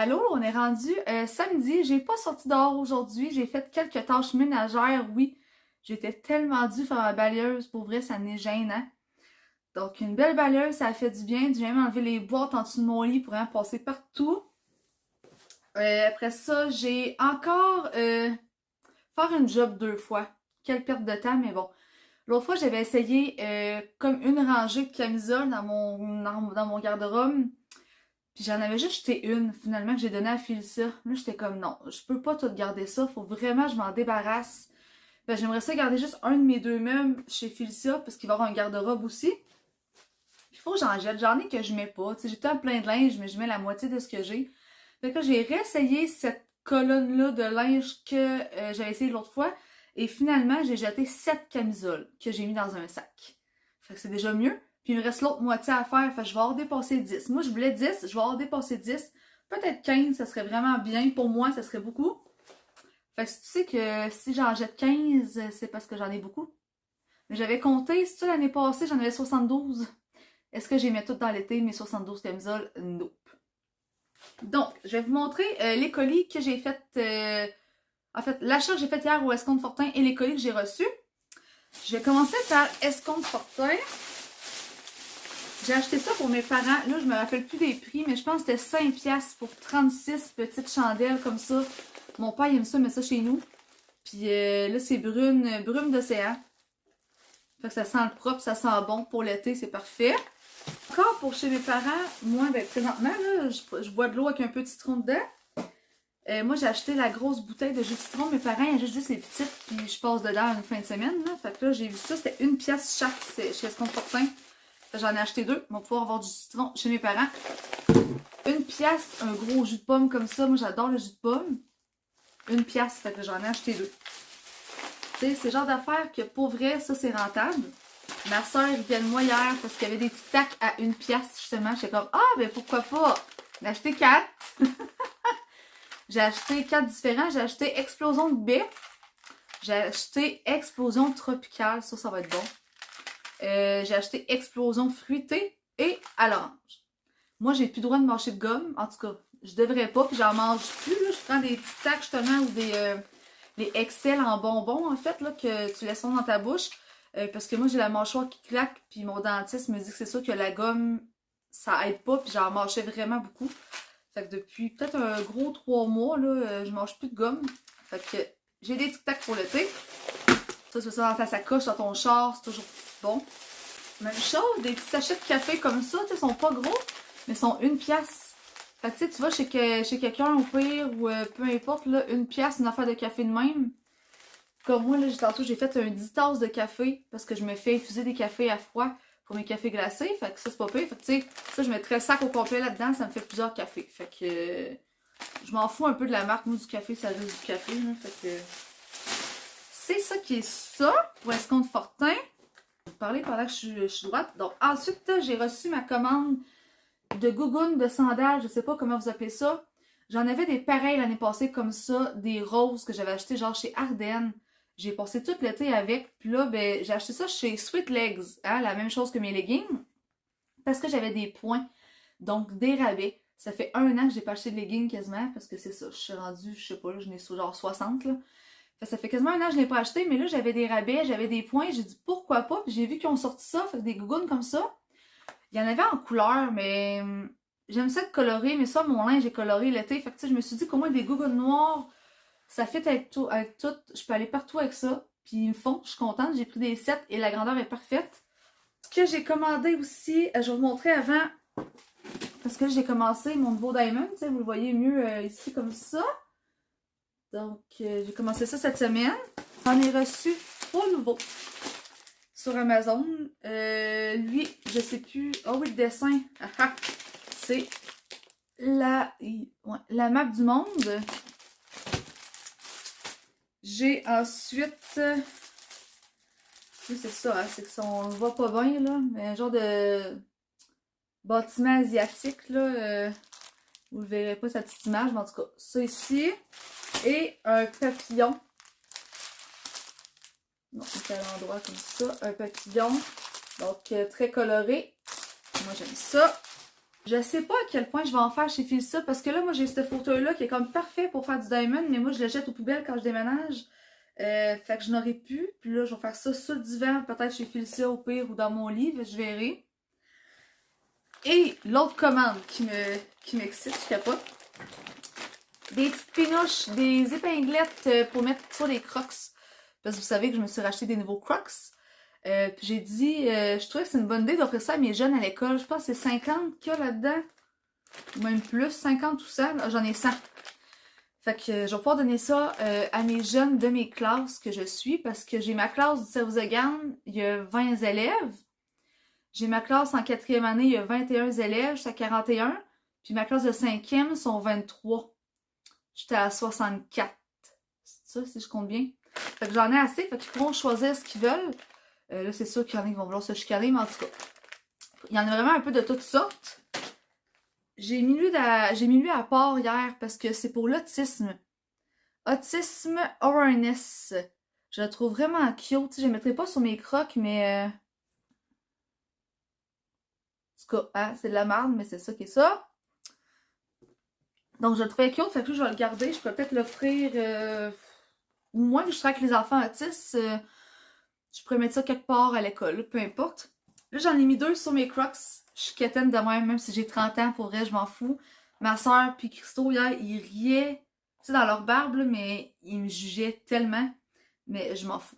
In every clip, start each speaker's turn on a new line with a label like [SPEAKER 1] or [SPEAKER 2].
[SPEAKER 1] Allô, on est rendu samedi. J'ai pas sorti dehors aujourd'hui. J'ai fait quelques tâches ménagères, oui. J'étais tellement due faire ma balayeuse. Pour vrai, ça n'est gênant. Donc, une belle balayeuse, ça a fait du bien. J'ai même enlevé les boîtes en dessous de mon lit pour en passer partout. Après ça, j'ai encore faire une job 2 fois. Quelle perte de temps, mais bon. L'autre fois, j'avais essayé comme une rangée de camisoles dans mon garde-robe. Puis j'en avais juste jeté une, finalement, que j'ai donnée à Felicia. Là, j'étais comme non, je peux pas tout garder ça, faut vraiment que je m'en débarrasse. Ben, j'aimerais ça garder juste un de mes 2 meubles chez Felicia, parce qu'il va y avoir un garde-robe aussi. Il faut que j'en jette, j'en ai que je mets pas. Tu sais, j'ai tout plein de linge, mais je mets la moitié de ce que j'ai. Fait que j'ai réessayé cette colonne-là de linge que j'avais essayé l'autre fois. Et finalement, j'ai jeté 7 camisoles que j'ai mis dans un sac. Fait que c'est déjà mieux. Puis il me reste l'autre moitié à faire. Fait que je vais avoir dépassé 10. Moi, je voulais 10. Je vais avoir dépassé 10. Peut-être 15, ça serait vraiment bien. Pour moi, ça serait beaucoup. Fait que tu sais que si j'en jette 15, c'est parce que j'en ai beaucoup. Mais j'avais compté, c'est ça l'année passée, j'en avais 72. Est-ce que j'ai mis tout dans l'été, mes 72 camisoles? Nope. Donc, je vais vous montrer les colis que j'ai fait. En fait, l'achat que j'ai fait hier au Escompte Fortin et les colis que j'ai reçus. Je vais commencer par Escompte Fortin. J'ai acheté ça pour mes parents. Là, je me rappelle plus des prix, mais je pense que c'était 5$ pour 36 petites chandelles comme ça. Mon père il aime ça, met ça chez nous. Puis là, c'est brume d'océan. Fait que ça sent le propre, ça sent bon. Pour l'été, c'est parfait. Encore pour chez mes parents, moi, ben, présentement, là, je bois de l'eau avec un peu de citron dedans. Moi, j'ai acheté la grosse bouteille de jus de citron. Mes parents, ils achètent juste les petites, puis je passe dedans une fin de semaine. Là. Fait que là, j'ai vu ça, c'était 1$ chaque chez Escompte Fortin. J'en ai acheté 2. On va pouvoir avoir du citron chez mes parents. 1$, un gros jus de pomme comme ça. Moi, j'adore le jus de pomme. 1$, fait que j'en ai acheté 2. Tu sais, c'est le genre d'affaires que pour vrai, ça, c'est rentable. Ma soeur vient de moi hier parce qu'il y avait des tic tacs à 1$, justement. J'étais comme, ah, ben pourquoi pas? J'ai acheté 4. J'ai acheté 4 différents. J'ai acheté Explosion de baie. J'ai acheté Explosion tropicale. Ça va être bon. J'ai acheté Explosion fruitée et à l'orange. Moi, j'ai plus le droit de mâcher de gomme. En tout cas, je devrais pas. Puis j'en mange plus. Là. Je prends des tic tacs justement ou des Excel en bonbons, en fait, là, que tu laisses fondre dans ta bouche. Parce que moi, j'ai la mâchoire qui claque. Puis mon dentiste me dit que c'est ça que la gomme, ça aide pas. Puis j'en mâchais vraiment beaucoup. Fait que depuis peut-être un gros 3 mois, là, je mange plus de gomme. Fait que j'ai des tic tacs pour l'été. Ça, tu fais ça dans ta sacoche, dans ton char, c'est toujours bon. Même chose, des petits sachets de café comme ça, tu sais, sont pas gros, mais sont 1$. Fait que tu sais, tu vas chez quelqu'un au pire, ou peu importe, là, 1$, une affaire de café de même. Comme moi, là, tantôt, j'ai fait un 10 tasses de café, parce que je me fais infuser des cafés à froid pour mes cafés glacés. Fait que ça, c'est pas pire. Fait que tu sais, ça, je mettrais le sac au complet là-dedans, ça me fait plusieurs cafés. Fait que je m'en fous un peu de la marque. Moi, du café, ça reste du café, là. Fait que c'est ça qui est ça pour Escompte Fortin. Je vais vous parler pendant que je suis droite. Donc, ensuite, j'ai reçu ma commande de gougounes, de sandales, je sais pas comment vous appelez ça. J'en avais des pareils l'année passée comme ça, des roses que j'avais acheté genre chez Ardennes. J'ai passé tout l'été avec. Puis là, ben, j'ai acheté ça chez Sweet Legs, hein, la même chose que mes leggings, parce que j'avais des points, donc des rabais. Ça fait 1 an que j'ai pas acheté de leggings quasiment, parce que c'est ça, je suis rendue, je sais pas, là, je n'ai sous genre 60 là. Ça fait quasiment 1 an que je n'ai pas acheté, mais là, j'avais des rabais, j'avais des points. J'ai dit pourquoi pas, puis j'ai vu qu'ils ont sorti ça, fait des gougounes comme ça. Il y en avait en couleur, mais j'aime ça de colorer, mais ça, mon linge est coloré l'été. Fait que tu sais, je me suis dit qu'au moins des gougounes noires, ça fit avec tout, je peux aller partout avec ça. Puis ils me font, je suis contente, j'ai pris des 7 et la grandeur est parfaite. Ce que j'ai commandé aussi, je vais vous montrer avant, parce que j'ai commencé mon nouveau Diamond, tu sais, vous le voyez mieux ici comme ça. Donc, j'ai commencé ça cette semaine. J'en ai reçu 3 nouveaux sur Amazon. Lui, je sais plus. Oh oui, le dessin. C'est la map du monde. J'ai ensuite. Oui, c'est ça, hein, c'est que ça, on le voit pas bien, là. Mais un genre de bâtiment asiatique, là. Vous ne verrez pas sa petite image, mais en tout cas, ça ici. Et un papillon. Non, c'est à l'endroit comme ça. Un papillon. Donc, très coloré. Moi, j'aime ça. Je sais pas à quel point je vais en faire chez Félissa parce que là, moi, j'ai ce fauteuil-là qui est comme parfait pour faire du diamond, mais moi, je le jette aux poubelles quand je déménage. Fait que je n'aurais pu. Puis là, je vais faire ça sur le divan, peut-être chez Félissa au pire ou dans mon lit, je verrai. Et l'autre commande qui m'excite, je capote. Des petites pinouches, des épinglettes pour mettre sur les crocs. Parce que vous savez que je me suis racheté des nouveaux crocs. Puis j'ai dit, je trouvais que c'est une bonne idée d'offrir ça à mes jeunes à l'école. Je pense que c'est 50 qu'il y a là-dedans. Ou même plus, 50 ou 100. J'en ai 100. Fait que je vais pouvoir donner ça à mes jeunes de mes classes que je suis. Parce que j'ai ma classe du service de garde, il y a 20 élèves. J'ai ma classe en 4e année, il y a 21 élèves, j'étais à 41. Puis ma classe de 5e sont 23. J'étais à 64. C'est ça, si je compte bien. Fait que j'en ai assez, fait qu'ils pourront choisir ce qu'ils veulent. Là, c'est sûr qu'il y en a qui vont vouloir se chicaner, mais en tout cas, il y en a vraiment un peu de toutes sortes. J'ai mis lui à part hier parce que c'est pour l'autisme. Autisme Awareness. Je la trouve vraiment cute. Je ne la mettrai pas sur mes crocs, mais... En tout cas, hein, c'est de la merde, mais c'est ça qui est ça. Donc, je le trouvais cute, fait que je vais le garder. Je peux peut-être l'offrir... Ou moins que je travaille avec les enfants autistes, je pourrais mettre ça quelque part à l'école, peu importe. Là, j'en ai mis 2 sur mes crocs. Je suis quétaine de même si j'ai 30 ans, pour vrai, je m'en fous. Ma soeur puis Christo, hier, ils riaient, tu sais, dans leur barbe, là, mais ils me jugeaient tellement. Mais je m'en fous.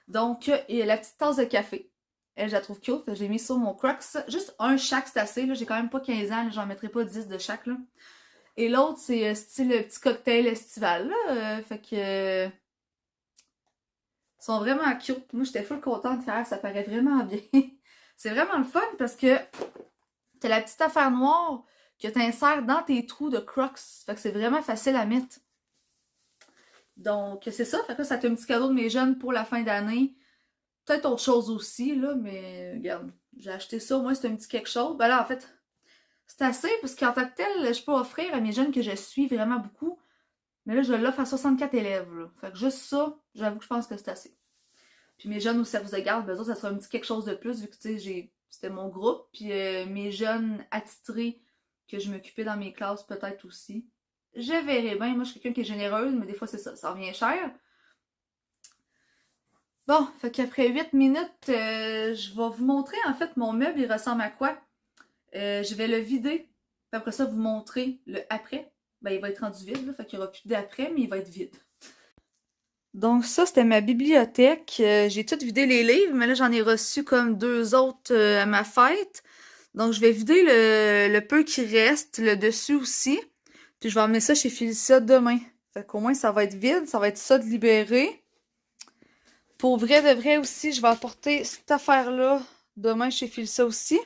[SPEAKER 1] Donc, et la petite tasse de café. Elle, je la trouve cute. J'ai mis sur mon crocs. Juste un chaque, c'est assez. J'ai quand même pas 15 ans. J'en mettrai pas 10 de chaque. Là. Et l'autre, c'est style le petit cocktail estival. Là, fait que... Ils sont vraiment cute. Moi, j'étais full contente de faire. Ça paraît vraiment bien. C'est vraiment le fun parce que t'as la petite affaire noire que t'insères dans tes trous de crocs. Fait que c'est vraiment facile à mettre. Donc, c'est ça. Fait que ça fait un petit cadeau de mes jeunes pour la fin d'année. Peut-être autre chose aussi, là, mais regarde, j'ai acheté ça. Au moins, c'est un petit quelque chose. Ben là, en fait, c'est assez parce qu'en tant que tel, je peux offrir à mes jeunes que je suis vraiment beaucoup. Mais là, je l'offre à 64 élèves. Là. Fait que juste ça, j'avoue que je pense que c'est assez. Puis mes jeunes au service de garde, ben ça sera un petit quelque chose de plus, vu que tu sais, c'était mon groupe. Puis mes jeunes attitrés que je m'occupais dans mes classes, peut-être aussi. Je verrai bien. Moi, je suis quelqu'un qui est généreuse, mais des fois, c'est ça. Ça revient cher. Bon, fait qu'après 8 minutes, je vais vous montrer, en fait, mon meuble, il ressemble à quoi. Je vais le vider. Puis après ça, vous montrer le après. Ben, il va être rendu vide, là, fait qu'il n'y aura plus d'après, mais il va être vide. Donc ça, c'était ma bibliothèque. J'ai tout vidé les livres, mais là, j'en ai reçu comme 2 autres à ma fête. Donc, je vais vider le peu qui reste, le dessus aussi. Puis, je vais emmener ça chez Félicia demain. Fait qu'au moins, ça va être vide. Ça va être ça de libérer. Pour vrai de vrai aussi, je vais apporter cette affaire-là demain chez Félicia aussi.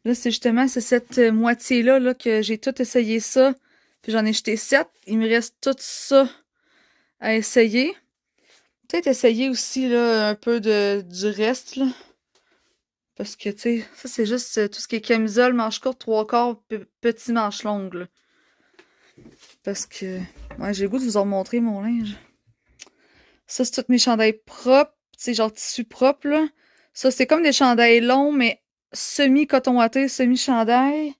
[SPEAKER 1] Là, c'est justement cette moitié-là là, que j'ai tout essayé ça. Puis, j'en ai jeté 7. Il me reste tout ça à essayer. Peut-être essayer aussi là, un peu du reste. Là. Parce que, tu sais, ça c'est juste tout ce qui est camisole, manche courte, 3/4, petit manche longue. Là. Parce que, ouais, j'ai le goût de vous en montrer mon linge. Ça, c'est tous mes chandails propres. Tu sais, genre tissu propre, là. Ça, c'est comme des chandails longs, mais semi-coton watté, semi-chandail.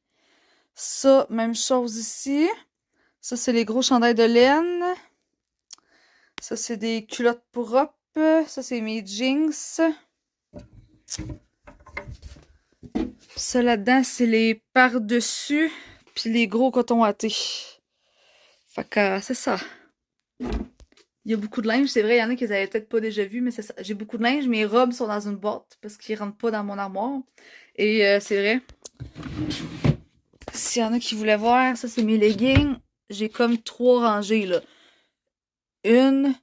[SPEAKER 1] Ça, même chose ici. Ça, c'est les gros chandails de laine. Ça, c'est des culottes propres. Ça, c'est mes jeans. Ça, là-dedans, c'est les par-dessus. Puis les gros coton wattés. Fait que, c'est ça. Il y a beaucoup de linge. C'est vrai, il y en a qui les avaient peut-être pas déjà vu, mais c'est ça. J'ai beaucoup de linge. Mes robes sont dans une boîte parce qu'ils rentrent pas dans mon armoire. Et c'est vrai. S'il y en a qui voulaient voir, ça, c'est mes leggings. J'ai comme 3 rangées, là. 1,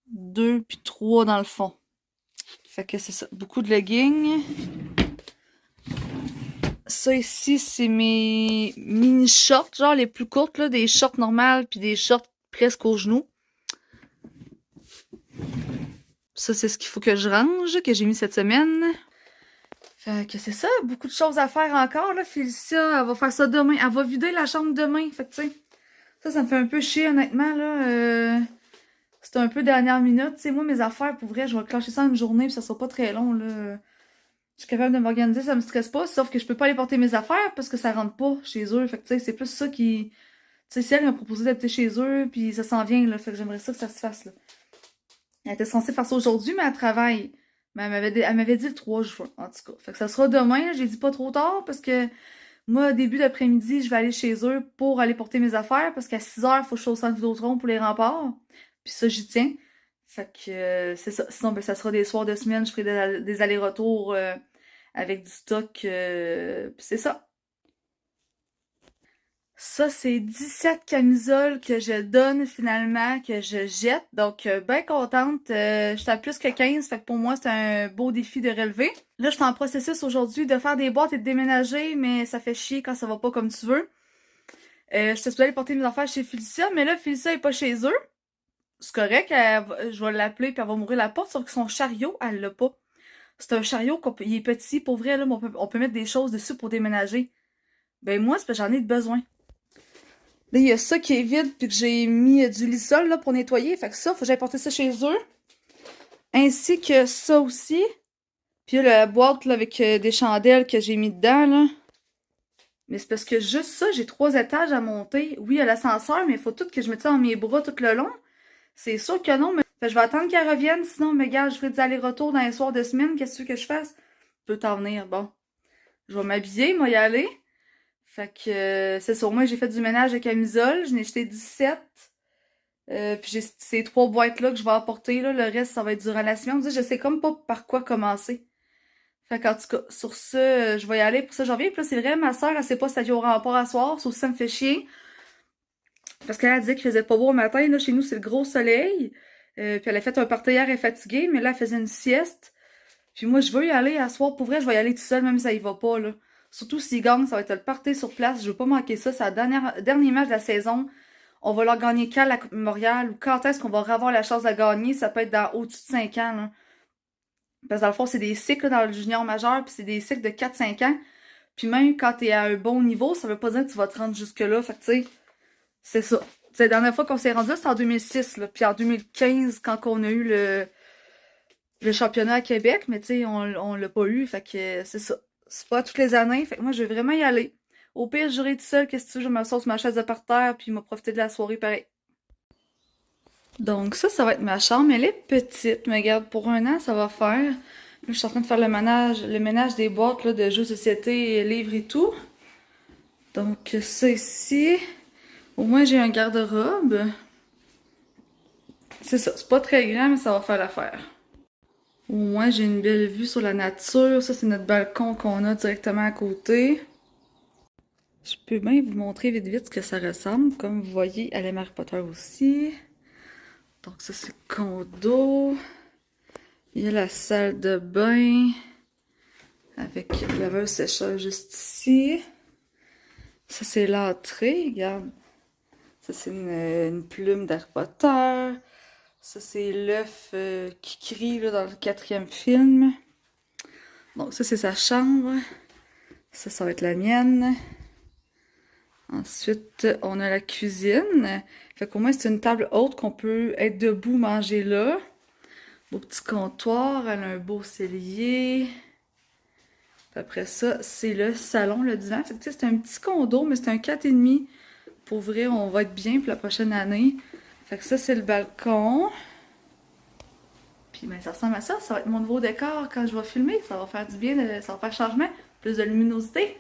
[SPEAKER 1] 2, puis 3 dans le fond. Fait que c'est ça. Beaucoup de leggings. Ça ici, c'est mes mini shorts, genre les plus courtes, là, des shorts normales, puis des shorts presque aux genoux. Ça, c'est ce qu'il faut que je range, que j'ai mis cette semaine. Fait que c'est ça, beaucoup de choses à faire encore, là. Félicia, elle va faire ça demain. Elle va vider la chambre demain. Fait que, tu sais, ça me fait un peu chier, honnêtement, là. C'est un peu dernière minute. Tu sais, moi, mes affaires, pour vrai, je vais clencher ça en une journée, puis ça sera pas très long, là. Je suis capable de m'organiser, ça me stresse pas, sauf que je peux pas aller porter mes affaires parce que ça rentre pas chez eux. Fait que tu sais, c'est plus ça qui... Tu sais, si elle m'a proposé d'habiter chez eux, puis ça s'en vient, là. Fait que j'aimerais ça que ça se fasse, là. Elle était censée faire ça aujourd'hui, mais elle travaille. Mais elle m'avait dit le 3 juin, en tout cas. Fait que ça sera demain, là. J'ai dit pas trop tard parce que moi, début d'après-midi, je vais aller chez eux pour aller porter mes affaires parce qu'à 6h, il faut que je sois au centre Vidéotron pour les remparts. Puis ça, j'y tiens. Fait que c'est ça. Sinon, ben, ça sera des soirs de semaine, je ferai des allers-retours avec du stock. Puis c'est ça. Ça, c'est 17 camisoles que je donne finalement, que je jette. Donc, bien contente. J'étais à plus que 15, fait que pour moi, c'est un beau défi de relever. Là, je suis en processus aujourd'hui de faire des boîtes et de déménager, mais ça fait chier quand ça va pas comme tu veux. J'étais supposée aller porter mes affaires chez Félicia, mais là, Félicia est pas chez eux. C'est correct, je vais l'appeler puis elle va m'ouvrir la porte, sauf que son chariot, elle l'a pas. C'est un chariot, il est petit, pour vrai, là, mais on peut mettre des choses dessus pour déménager. Ben moi, c'est parce que j'en ai besoin. Là, il y a ça qui est vide, puis que j'ai mis du lissol là, pour nettoyer. Fait que ça, faut que j'aille porter ça chez eux. Ainsi que ça aussi. Puis il y a la boîte là, avec des chandelles que j'ai mis dedans. Là. Mais c'est parce que juste ça, j'ai 3 étages à monter. Oui, il y a l'ascenseur, mais il faut tout que je mette ça dans mes bras tout le long. C'est sûr que non, mais fait, je vais attendre qu'elle revienne. Sinon, mais gars, je ferai des allers-retours dans les soirs de semaine. Qu'est-ce que tu veux que je fasse? Tu peux t'en venir. Bon. Je vais m'habiller, moi y aller. Fait que c'est ça, moi j'ai fait du ménage de camisole, je n'ai jeté 17. Puis j'ai ces 3 boîtes-là que je vais apporter, là. Le reste, ça va être durant la semaine. Je sais comme pas par quoi commencer. Fait qu'en tout cas, sur ce, je vais y aller. Pour ça, j'en viens. Puis là, c'est vrai, ma soeur, elle sait pas si elle vient au rempart à soir, sauf si ça me fait chier. Parce qu'elle a dit qu'il faisait pas beau au matin. Là, chez nous, c'est le gros soleil. Puis elle a fait un party hier, elle est fatiguée, mais là, elle faisait une sieste. Puis moi, je veux y aller à soir. Pour vrai, je vais y aller tout seul, même si ça y va pas, là. Surtout s'ils gagnent, ça va être le party sur place. Je veux pas manquer ça. C'est la dernier match de la saison. On va leur gagner quand la Coupe Memorial ou quand est-ce qu'on va avoir la chance de gagner. Ça peut être dans au-dessus de 5 ans, là. Parce que dans le fond, c'est des cycles dans le junior majeur, puis c'est des cycles de 4-5 ans. Puis même quand t'es à un bon niveau, ça veut pas dire que tu vas te rendre jusque-là. Fait que tu sais, c'est ça. T'sais, la dernière fois qu'on s'est rendu là, c'était en 2006, là. Puis en 2015, quand on a eu le championnat à Québec, mais tu sais, on l'a pas eu. Fait que c'est ça. C'est pas toutes les années. Fait que moi, je vais vraiment y aller. Au pire, j'irai tout seul, qu'est-ce que tu veux, je m'assois sur ma chaise de parterre, puis m'a profité de la soirée pareil. Donc ça va être ma chambre. Elle est petite, mais regarde, pour un an, ça va faire. Là, je suis en train de faire le ménage des boîtes là, de jeux de société, livres et tout. Donc ça ici, au moins j'ai un garde-robe. C'est ça, c'est pas très grand, mais ça va faire l'affaire. Au moins j'ai une belle vue sur la nature. Ça, c'est notre balcon qu'on a directement à côté. Je peux bien vous montrer vite vite ce que ça ressemble. Comme vous voyez, elle aime Harry Potter aussi. Donc ça, c'est le condo. Il y a la salle de bain. Avec le laveur sécheur juste ici. Ça, c'est l'entrée. Regarde. Ça, c'est une plume d'Harry Potter. Ça, c'est l'œuf qui crie là, dans le 4e film. Donc ça, c'est sa chambre. Ça va être la mienne. Ensuite, on a la cuisine. Fait qu'au moins, c'est une table haute qu'on peut être debout, manger là. Beau petit comptoir, elle a un beau cellier. Puis après ça, c'est le salon, le divan. Fait que tu sais, c'est un petit condo, mais c'est un 4,5. Pour vrai, on va être bien pour la prochaine année. Fait que ça, c'est le balcon. Puis ben, ça ressemble à ça. Ça va être mon nouveau décor quand je vais filmer. Ça va faire du bien, ça va faire changement. Plus de luminosité.